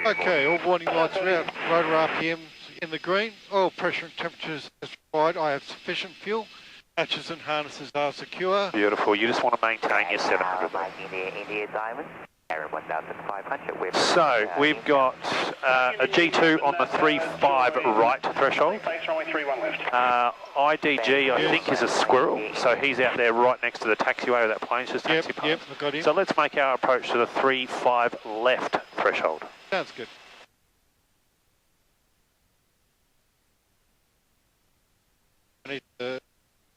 Okay, all warning lights are out. Rotor RPMs in the green. Oil pressure and temperatures as required. I have sufficient fuel. Hatches and harnesses are secure. Beautiful. You just want to maintain your 700. So we've got a G2 on the 3.5 right threshold. IDG I think is a squirrel, so he's out there right next to the taxiway where that plane's just taxi past. Yep, I've got him. So let's make our approach to the 3.5 left threshold. Sounds good. I need to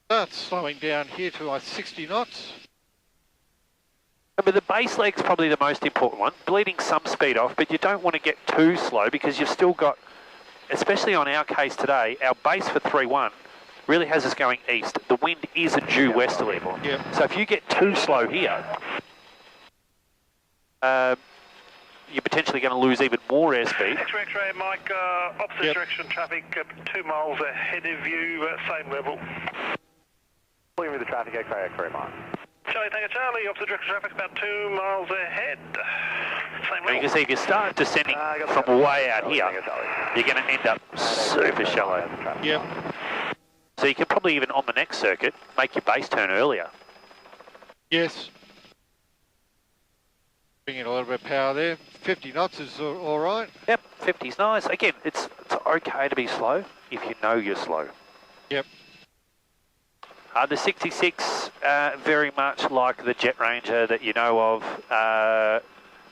start slowing down here to 60 knots. But the base leg's probably the most important one, bleeding some speed off, but you don't want to get too slow because you've still got, especially on our case today, our base for 3.1 really has us going east. The wind is a due westerly. Yep. So if you get too slow here, you're potentially going to lose even more airspeed. X-ray, Mike, opposite direction traffic, 2 miles ahead of you, same level. Pulling with the traffic, X-ray, Mike. Charlie, thank you, Charlie. Opposite direction traffic about 2 miles ahead. Same level. You can see if you start descending from way out here, you're going to end up super shallow. Yep. So you can probably even on the next circuit make your base turn earlier. Yes. Bring in a little bit of power there. 50 knots is all right. Yep, 50's nice. Again, it's okay to be slow if you know you're slow. Yep. The 66, very much like the Jet Ranger that you know of,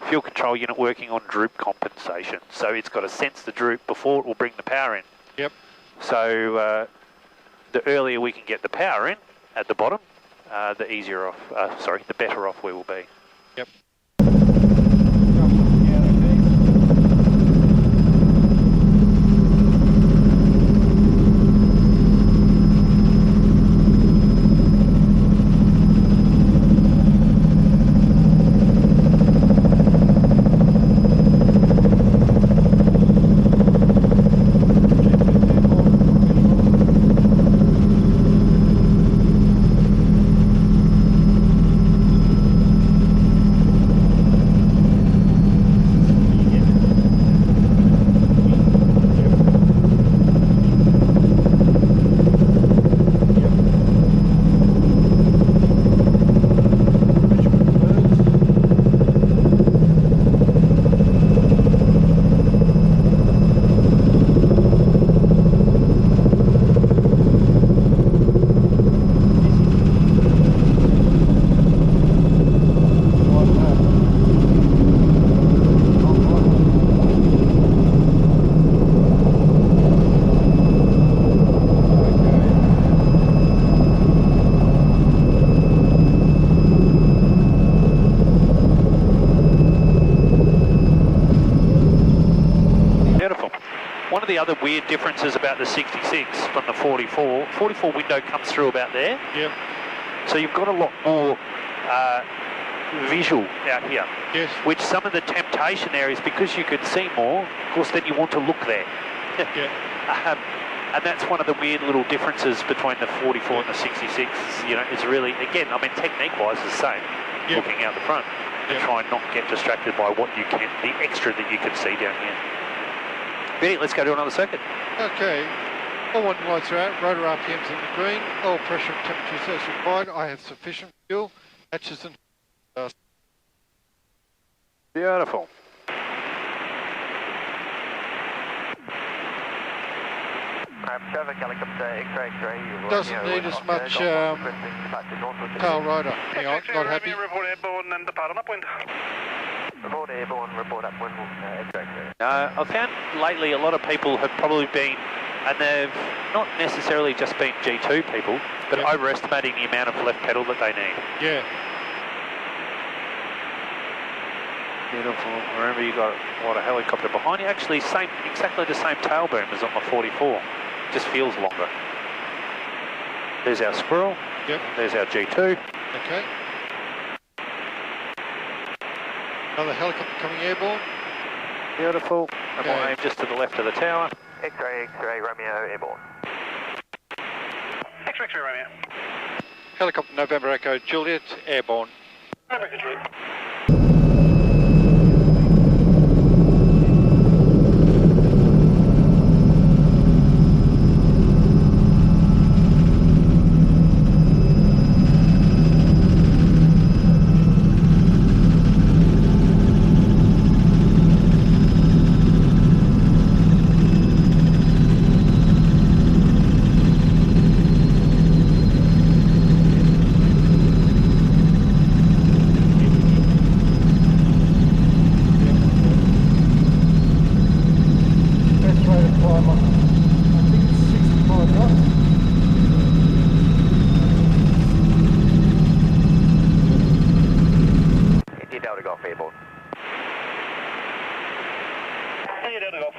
fuel control unit working on droop compensation. So it's got to sense the droop before it will bring the power in. Yep. So the earlier we can get the power in at the bottom, the better off we will be. Yep. One of the other weird differences about the 66 from the 44 window comes through about there. Yep. So you've got a lot more visual out here. Yes. Which some of the temptation there is because you could see more, of course then you want to look there. Yeah. And that's one of the weird little differences between the 44 and the 66. You know, it's really, again, I mean, technique-wise it's the same, looking out the front. And try and not get distracted by what you can, the extra that you can see down here. Yeah, let's go to another circuit. Okay. All warning lights are out. Rotor RPMs in the green. Oil pressure and temperatures as required. I have sufficient fuel. Hatches and... Beautiful. Traffic helicopter X-ray. Doesn't need as much tail rotor. Hang on, not happy. Report airborne and depart on upwind. Report airborne, report upwind, X-ray. I've found lately a lot of people have probably been, and they've not necessarily just been G2 people, but overestimating the amount of left pedal that they need. Yeah. Beautiful. Remember, you got a helicopter behind you. Actually, exactly the same tail boom as on the 44. Just feels longer. There's our squirrel. Yep. There's our G2. Okay. Another helicopter coming airborne. Beautiful. And we'll aim just to the left of the tower. X-ray, Romeo, airborne. X-ray, Romeo. Helicopter November Echo Juliet, airborne. November Echo Juliet. Clear down to golf.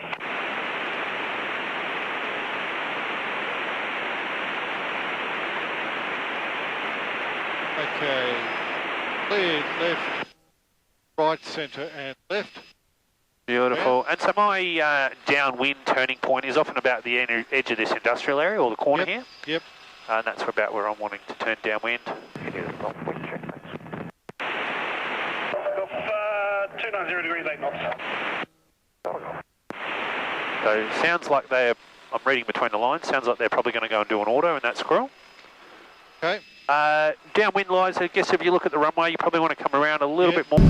Okay, clear left, right, centre and left. Beautiful. And so my downwind turning point is often about the edge of this industrial area or the corner here. Yep. And that's about where I'm wanting to turn downwind. Golf 290 degrees, 8 knots. So sounds like I'm reading between the lines, sounds like they're probably going to go and do an auto in that squirrel. Okay. Downwind lies, I guess if you look at the runway, you probably want to come around a little bit more.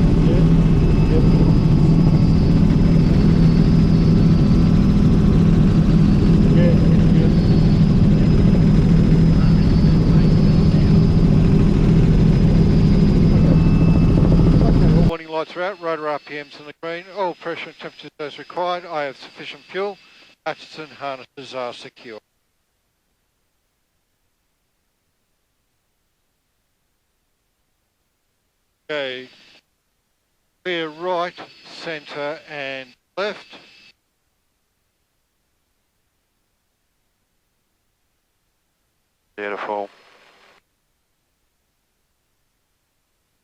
Warning lights are out, rotor RPMs in the green, oil pressure and temperatures as required. I have sufficient fuel. Hatches and harnesses are secure. Okay, clear right, centre and left. Beautiful.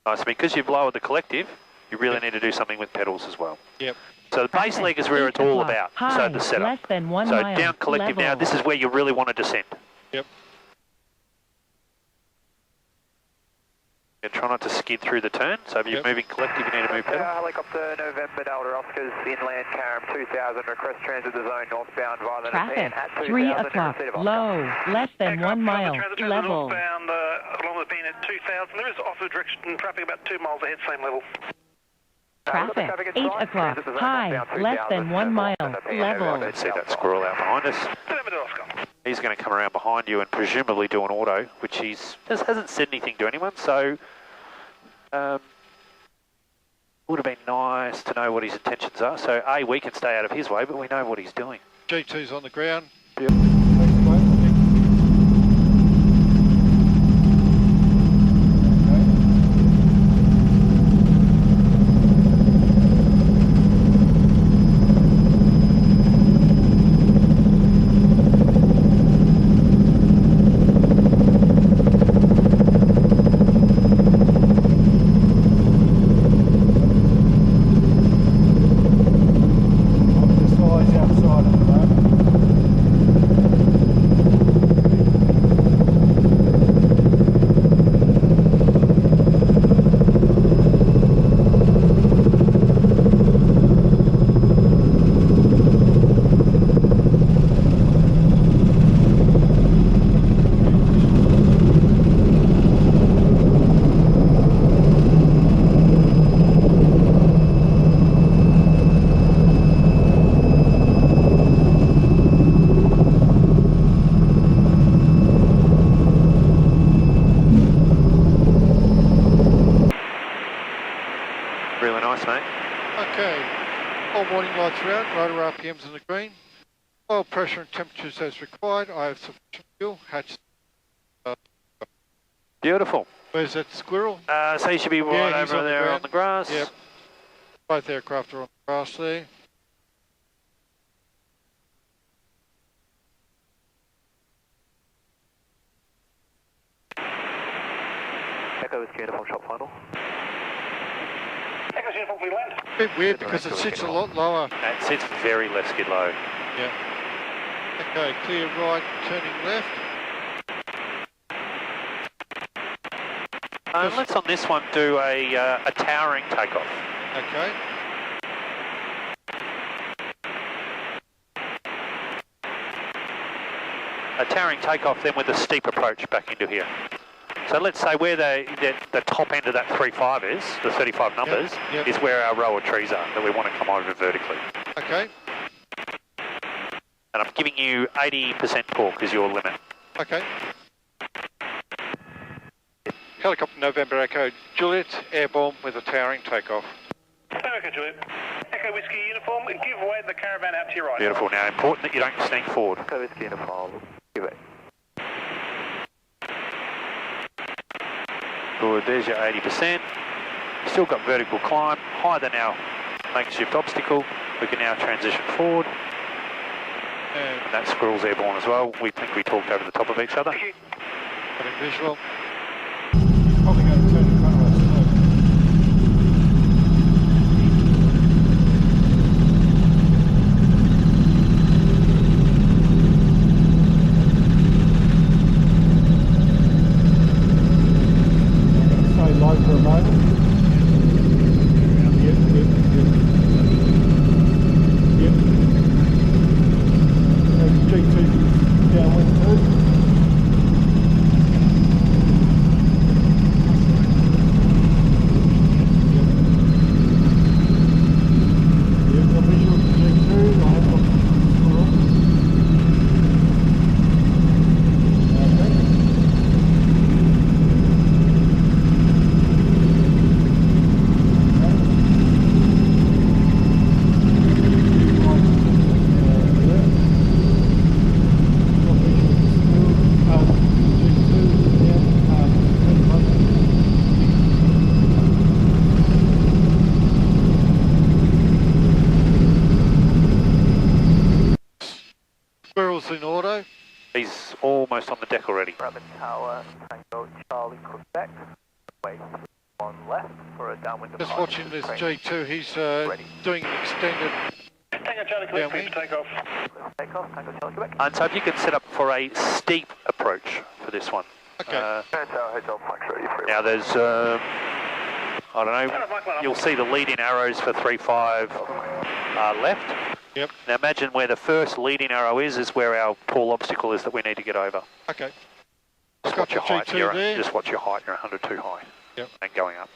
Nice, because you've lowered the collective, you really need to do something with pedals as well. Yep. So the base leg is where it's all about, so the setup. Less than 1 so mile. down collective Level. now, this is where you really want to descend. Yep. And try not to skid through the turn, so if you're moving collective, you need to move pedal. Helicopter November Delta Oscars inland Caram 2000, request transit the zone northbound via the Traffic, at 3 2000, o'clock, receive Oscar. low, less than 1 mile, Transit level. northbound along the beam at 2000. There is opposite direction traffic about 2 miles ahead, same level. Traffic, 8 o'clock, high, less than 1 mile, level. Let's see that squirrel out behind us. November Oscar. He's going to come around behind you and presumably do an auto, which just hasn't said anything to anyone, so would have been nice to know what his intentions are. So A, we can stay out of his way, but we know what he's doing. G2's on the ground. Yep. Really nice, mate. Okay, all warning lights are out, rotor RPMs in the green. Oil pressure and temperatures as required. I have sufficient fuel. Hatch. Beautiful. Where's that squirrel? So you should be right he's over there on the grass. Yep. Both aircraft are on the grass there. Echo is uniform shot final. Echo's uniform, we land. A bit weird because it sits a lot lower. It sits very less skid low. Yeah. Okay, clear right, turning left. Let's on this one do a towering takeoff. Okay. A towering takeoff then with a steep approach back into here. So let's say where the top end of that 3.5 is, the 35 numbers, yep. is where our row of trees are that we want to come over vertically. Okay. And I'm giving you 80% torque as your limit. Okay. Helicopter November Echo Juliet, airborne with a towering takeoff. Echo Juliet. Echo Whiskey uniform, give way the caravan out to your right. Beautiful. Now, important that you don't sneak forward. Echo Whiskey uniform, give it. Good, there's your 80%. Still got vertical climb, higher than our makeshift obstacle. We can now transition forward. And And that squirrel's airborne as well. We think we talked over the top of each other. Thank you. having visual. Probably going to turn the car off slow. Stay low for a moment. Yep. G2 downwind too. Squirrels in auto. He's almost on the deck already. Rabbit Tower, Tango Charlie, Quebec. Wait, on left for a downwind Just departure. watching this G2, he's doing an extended Tango Charlie, Quebec, please take off. Take off, Tango Charlie, Quebec. And so if you can set up for a steep approach for this one. Okay. Tower Hotel, Mike, ready for Now there's, I don't know, you'll see the leading arrows for 3-5 left. Yep. Now imagine where the first leading arrow is where our tall obstacle is that we need to get over. Okay. Just Got watch your the height. G2 there. Just watch your height. You're 100 too high. Yep. And going up.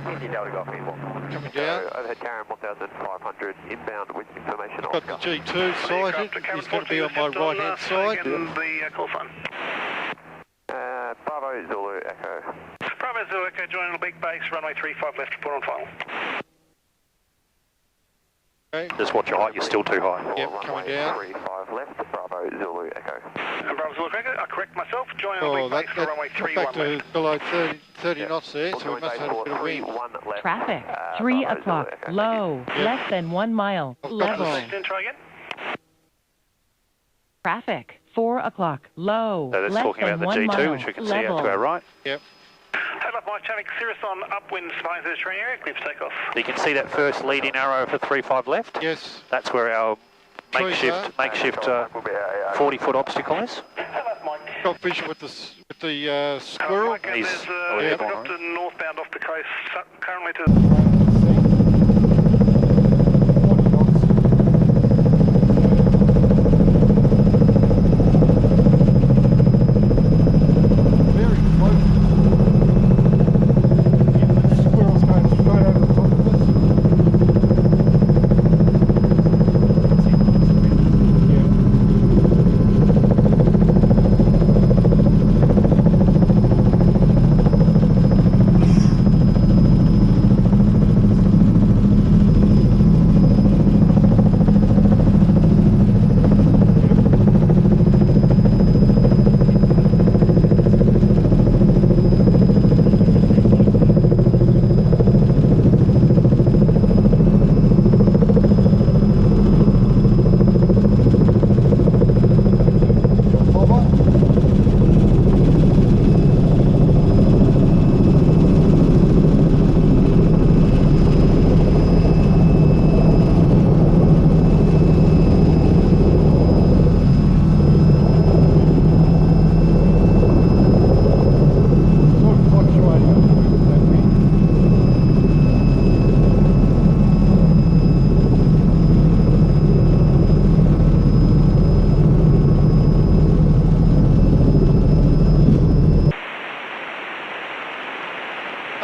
Indy Delta Golf Eagle. Coming down. Overhead Karen 1500 inbound with information on Got the G2 sighted. He's going to be on my right hand side. The call sign. Bravo Zulu Echo. Bravo Zulu Echo, joining the big base, runway 35 left, report on final. Okay. Just watch your height. You're still too high. Yep, coming down. 35 left, Bravo Zulu Echo. And Bravo Zulu Echo, I correct myself, joining the Oh, big that base for runway got 31 back to left. below 30 knots there, so we must have had a bit of wind. Traffic, 3 o'clock, low, less than 1 mile, level. Try again. Traffic, 4 o'clock, low, So that's less talking than about the 1 G2, mile, which we can see out level. to our right. Yep. Take off Mike traffic, Cirrus on upwind, spine to the terrain area, clear for takeoff. You can see that first leading arrow for 3-5 left. Yes. That's where our makeshift 40-foot obstacle is. Take off Mike. Got vision with the squirrel. Mike, He's there's already a gone, helicopter northbound off the coast, currently to... 40 knots. Very close. Yeah, the squirrel's going straight over the top of us.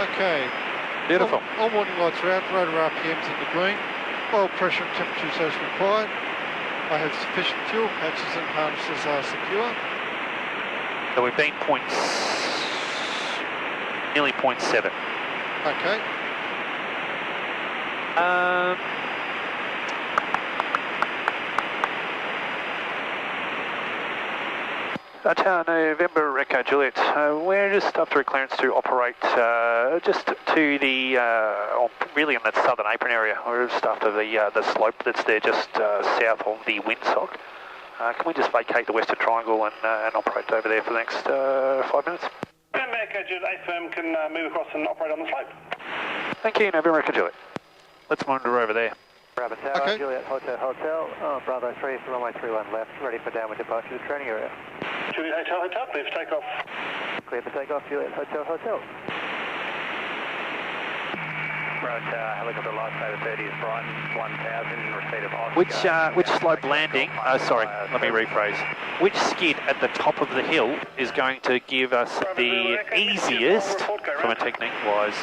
Okay. Beautiful. All morning lights are out, rotor RPMs in the green, oil pressure and temperatures as required. I have sufficient fuel, hatches and harnesses are secure. So we've been nearly 0.7. Okay. Tower November Echo Juliet. We're just after a clearance to operate just to the, really in that southern apron area. We're just after the slope that's there just south of the windsock. Can we just vacate the western triangle and operate over there for the next 5 minutes? November Echo Juliet, A firm can move across and operate on the slope. Thank you, November Echo Juliet. Let's wander over there. Bravo Tower, Okay. Juliet Hotel, Bravo 3, runway 31 left, ready for downward departure to the training area. Juliet Hotel, clear for takeoff. Clear for takeoff, Juliet Hotel. Bravo Tower, helicopter lifesaver 30 is Brighton, 1000 in receipt of Oscar. Which slope landing, sorry, let me rephrase. Which skid at the top of the hill is going to give us the easiest, from a technique-wise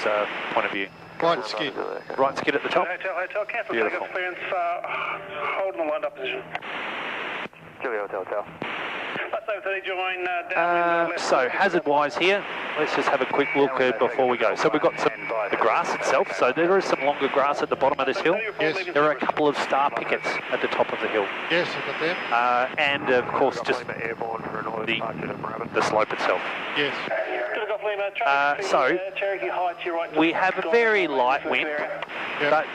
point of view? Right skid. Right skid at the top? Hotel, cancel Beautiful. takeoff clearance, hold in the lined up position. Juliet Hotel. Lifesaver 30, join downwind left. So hazard-wise here, let's just have a quick look before we go. So we've got the grass itself, so there is some longer grass at the bottom of this hill. Yes. There are a couple of star pickets at the top of the hill. Yes, I've got them. And of course just the slope itself. Yes. So we have a very light wind, Yep. but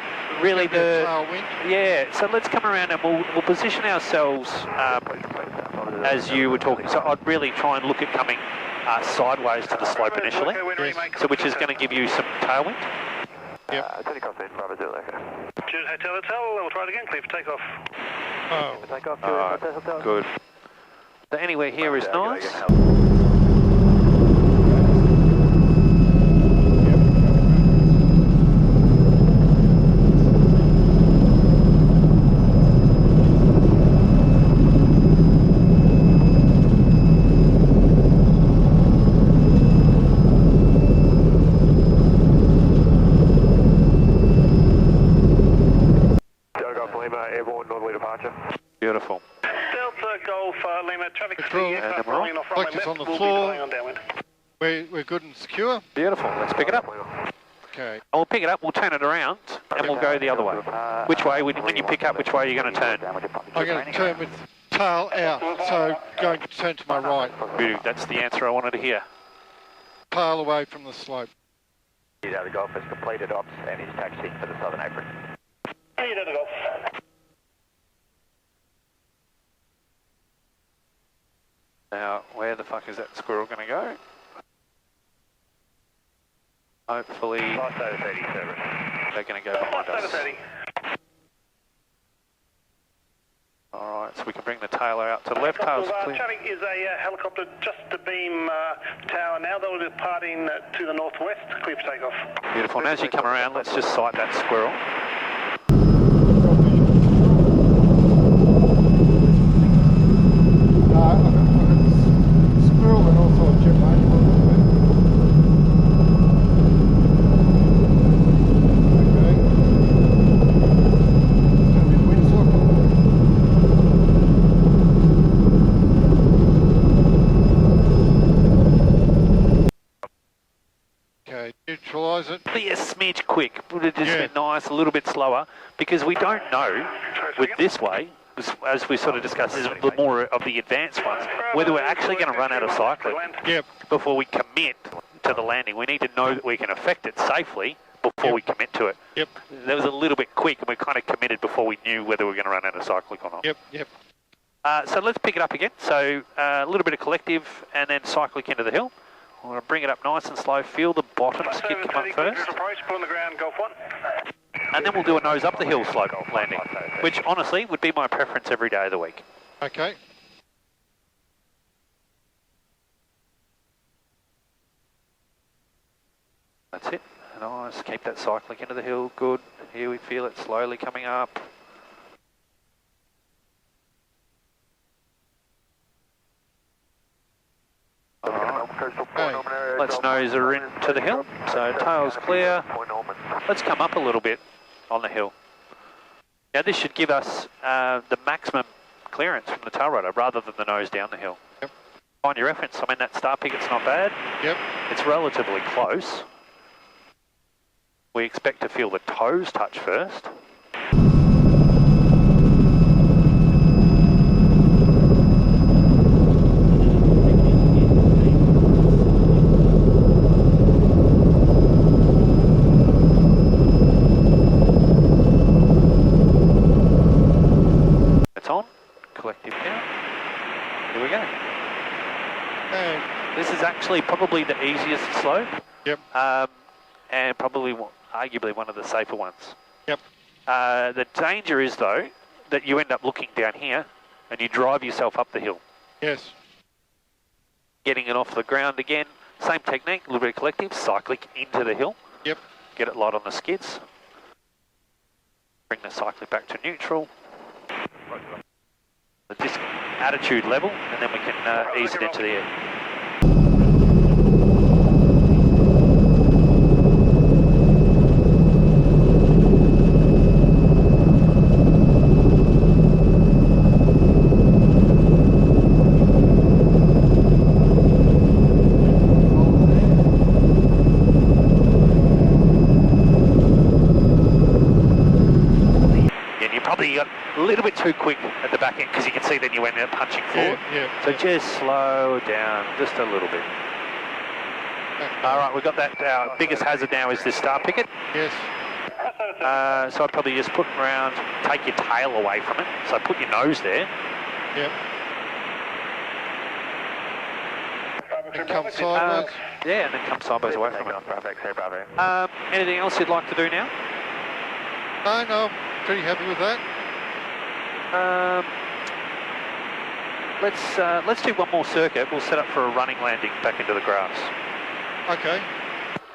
really the Tailwind. so let's come around and we'll position ourselves as you were talking. So I'd really try and look at coming sideways to the slope initially, so which is going to give you some tailwind. Yep. Juliet Hotel, we'll try it again, clear for takeoff. Oh. Takeoff, Juliet Hotel. Good. So anywhere here is nice. Beautiful. Delta Golf Lima, traffic Control. to the aircraft rolling off runway Focus left, on the will be floor. delaying on downwind. We're good and secure. Beautiful. Let's pick it up. Okay. We'll pick it up, we'll turn it around, and we'll go the other way. Which way, when you pick up, which way are you going to turn? I'm going to turn with tail out, so going to turn to my right. Beautiful. That's the answer I wanted to hear. Tail away from the slope. The Golf has completed ops and is taxiing for the southern apron. Delta Golf. Now, where the fuck is that squirrel going to go? Hopefully, Lifesaver 30, service. they're going to go behind Lifesaver us. 30. Alright, so we can bring the tailor out to the left, tail's clear. Traffic is a helicopter just to beam tower now. They'll be departing to the northwest, clear for takeoff. Beautiful. And as you come around, let's just sight that squirrel. Squirrel and also a jet plane. Okay, neutralise it. Be a smidge quick. Would have just been nice, a little bit slower, because we don't know with this way, as we sort of discussed, is the more of the advanced ones, whether we're actually going to run out of cycling Yep. before we commit to the landing. We need to know that we can effect it safely before we commit to it. Yep. That was a little bit quick, and we kind of committed before we knew whether we were going to run out of cyclic or not. Yep. Yep. So let's pick it up again. So a little bit of collective and then cyclic into the hill. I'm going to bring it up nice and slow. Feel the bottom skid come up first. Approach, pull on the ground, Golf 1. And then we'll do a nose up the hill slope landing, which honestly would be my preference every day of the week. Okay. That's it. Nice. Keep that cyclic into the hill. Good. Here we feel it slowly coming up. Okay. Let's nose her into the hill. So tail's clear. Let's come up a little bit on the hill. Now this should give us the maximum clearance from the tail rotor rather than the nose down the hill. Yep. Find your reference. I mean, that star picket's not bad. Yep. It's relatively close. We expect to feel the toes touch first. actually probably the easiest slope. Yep. And probably, arguably, one of the safer ones. Yep. The danger is, though, that you end up looking down here and you drive yourself up the hill. Yes. Getting it off the ground again, same technique, a little bit of collective, cyclic into the hill. Yep. Get it light on the skids. Bring the cyclic back to neutral. The disc attitude level, and then we can ease it into the air. A little bit too quick at the back end because you can see then you end up punching forward. So just slow down just a little bit. All right, we've got that. Our biggest hazard now is this star picket. Yes. So I'd probably just put them around, take your tail away from it. So put your nose there. Yep. And come sideways. Yeah, and then come sideways away from it. Anything else you'd like to do now? No, I'm pretty happy with that. Let's do one more circuit. We'll set up for a running landing back into the grass. Okay.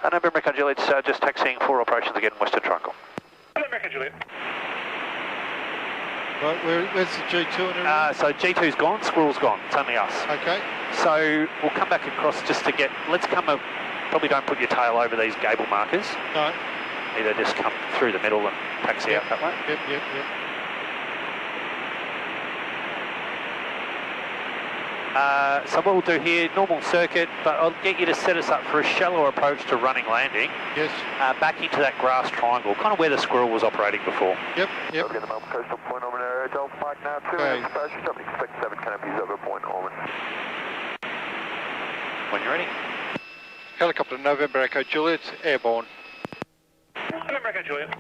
November Echo Juliet, just taxiing 4 operations again, Western Triangle. November Echo Juliet. Right, where's the G2 and everything? So G2's gone, Squirrel's gone. It's only us. Okay. So we'll come back across just to get. Probably don't put your tail over these gable markers. No. Either just come through the middle and taxi out that way. Yep. So what we'll do here, normal circuit, but I'll get you to set us up for a shallow approach to running landing. Yes. Back into that grass triangle, kind of where the Squirrel was operating before. Yep. Okay, the moment coastal point Ormond, Delta Mike now, 2 Okay. exposure, don't expect 7 canopies over point Ormond. When you're ready. Helicopter November Echo Juliet, airborne. November Echo Juliet.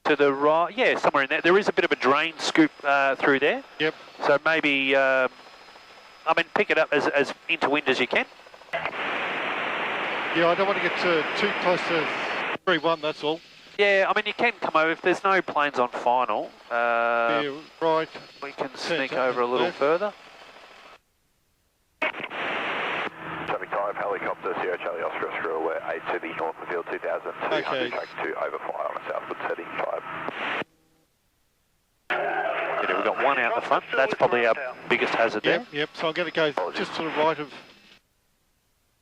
To the right, yeah, somewhere in there. There is a bit of a drain scoop through there. Yep. So maybe, pick it up as into wind as you can. Yeah, I don't want to get too close to 3-1, that's all. Yeah, you can come over. If there's no planes on final, Yeah, right. we can sneak over a little further. Traffic 5, helicopter, Sierra Charlie Oscar, Oscar, we're 8 to the north of the field, 2200, Okay. track 2, overfly on a southward setting 5. Yeah, we've got one out the front. That's probably our biggest hazard there. Yep, so I'm going to go just to the right of...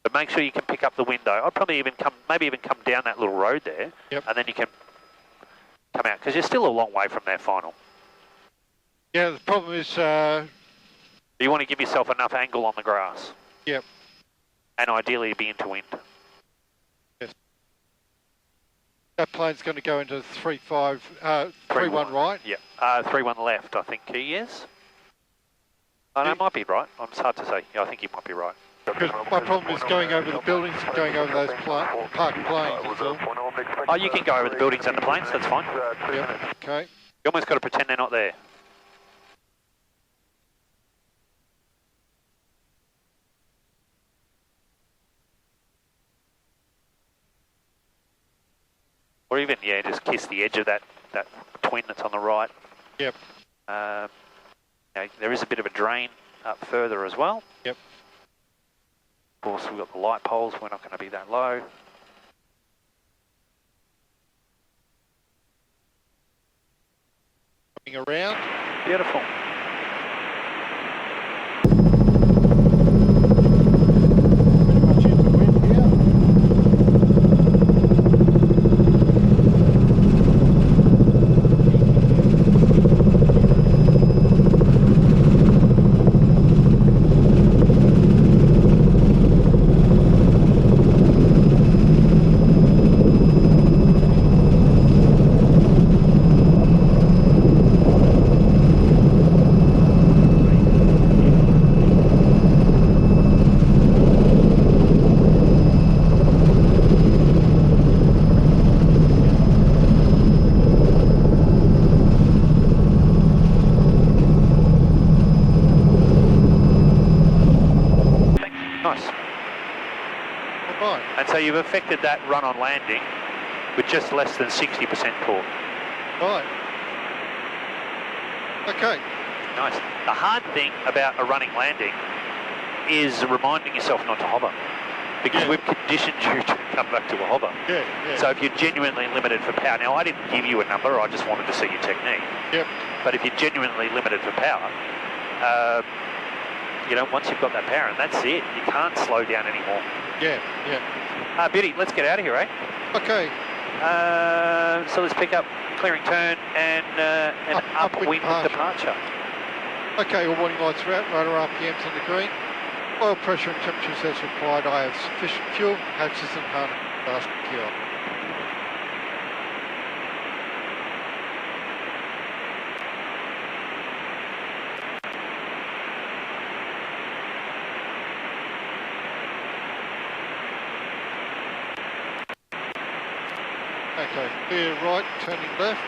But make sure you can pick up the window. I'd probably even come down that little road there, Yep. and then you can come out, because you're still a long way from their final. Yeah, the problem is... You want to give yourself enough angle on the grass. Yep. And ideally be into wind. Yes. That plane's going to go into 3-1 right? Yeah, 3-1 left, I think he is. Oh, no, it might be right. It's hard to say. Yeah, I think you might be right. Because my problem is going over the buildings and going over those parked planes, that's all. Oh, you can go over the buildings and the planes, that's fine. Yep, okay. You almost got to pretend they're not there. Or even, yeah, just kiss the edge of that twin that's on the right. Yep. You know, there is a bit of a drain up further as well. Yep. Of course, we've got the light poles. We're not going to be that low. Coming around. Beautiful. Pretty much in the wind here. And so you've affected that run on landing with just less than 60% torque. Right. Okay. Nice. The hard thing about a running landing is reminding yourself not to hover, because we've conditioned you to come back to a hover. Yeah, yeah. So if you're genuinely limited for power, now I didn't give you a number, I just wanted to see your technique. Yep. But if you're genuinely limited for power, you know, once you've got that power, and that's it, you can't slow down anymore. Yeah, yeah. Beauty, let's get out of here, eh? Okay. So let's pick up clearing turn and an upwind departure. Okay, all warning lights are out, rotor RPMs on the green. Oil pressure and temperatures as required. I have sufficient fuel, hatches and harness are secure. Okay, clear right, turning left.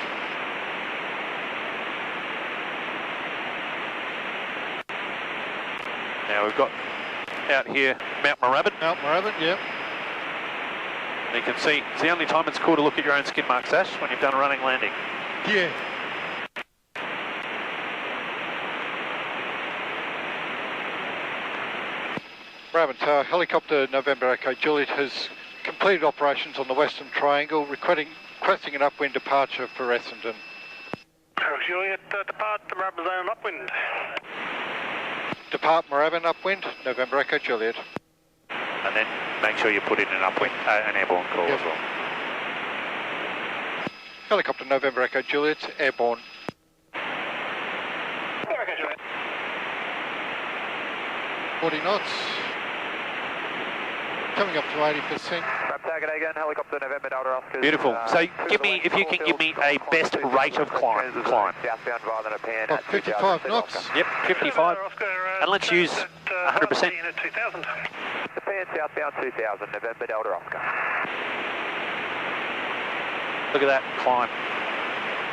Now we've got out here Mount Moorabbin. Mount Moorabbin, yep. You can see it's the only time it's cool to look at your own skid marks, Ash, when you've done a running landing. Yeah. Moorabbin Tower, helicopter November Echo Juliet has completed operations on the Western Triangle, requesting an upwind departure for Essendon. Juliet, depart the Moorabbin zone upwind. Depart Moorabbin upwind, November Echo Juliet. And then make sure you put in an upwind, an airborne call as well. Helicopter November Echo Juliet, airborne. Echo Juliet. 40 knots. Coming up to 80%. Target again, helicopter November Delta Oscar. Beautiful. So give me, if you can give me a best rate of climb. Southbound via the Nepean at 55 knots. Yep, 55. And let's use 100%. Nepean southbound 2000, November Delta Oscar. Look at that climb.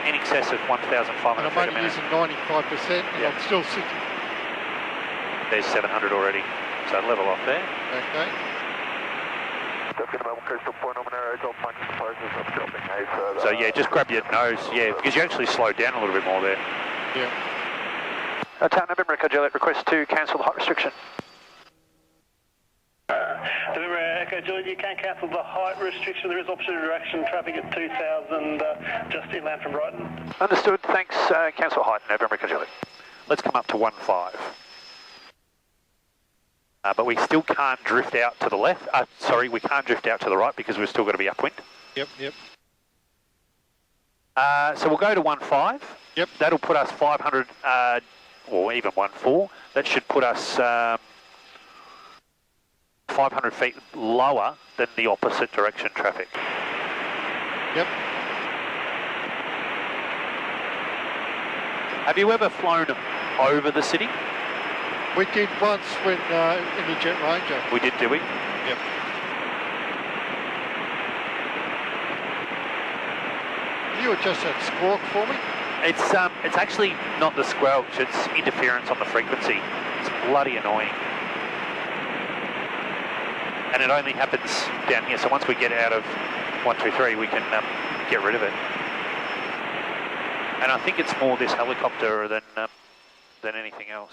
In excess of 1,500 And I'm feet a only minute. using 95% and I'm still sitting. There's 700 already. So level off there. Okay. So yeah, just grab your nose, yeah, because you actually slowed down a little bit more there. Yeah. Tower November Echo Juliet request to cancel the height restriction. November Echo Juliet, you can cancel the height restriction. There is opposite direction traffic at 2000, just inland from Brighton. Understood, thanks. Cancel height, November Echo Juliet. Let's come up to 15. But we still can't drift out to the left. Sorry, we can't drift out to the right because we've still got to be upwind. Yep, yep. So we'll go to 15. Yep. That'll put us 500, or even 14. That should put us 500 feet lower than the opposite direction traffic. Yep. Have you ever flown over the city? We did once when in the Jet Ranger. We did we? Yep. You adjust that squawk for me? It's actually not the squelch, it's interference on the frequency. It's bloody annoying. And it only happens down here, so once we get out of 123 we can get rid of it. And I think it's more this helicopter than anything else.